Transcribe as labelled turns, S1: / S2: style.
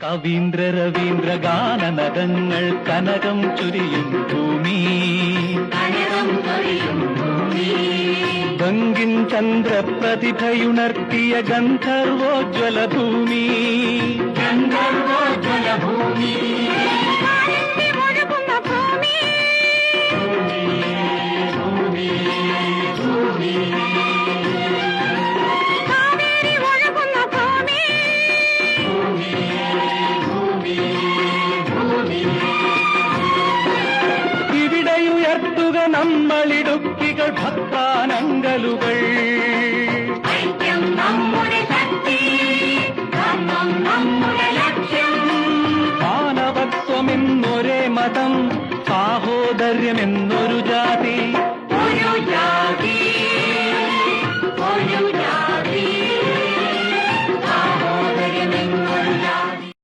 S1: കവീന്ദ്ര രവീന്ദ്ര ഗാനനദങ്ങൾ കനകം ചൊരിയും ഭൂമി, ബങ്കിൻ ചന്ദ്ര പ്രതിഭയുണർത്തിയ ഗന്ധർവോജ്വല ഭൂമി, ഇവിടെയുയർത്തുക നമ്മളിടുക്കികൾ ഭക്താനങ്കലുകൾ, മാനവത്വമെന്നൊരേ മതം, സാഹോദര്യമെന്നൊരു ജാതി.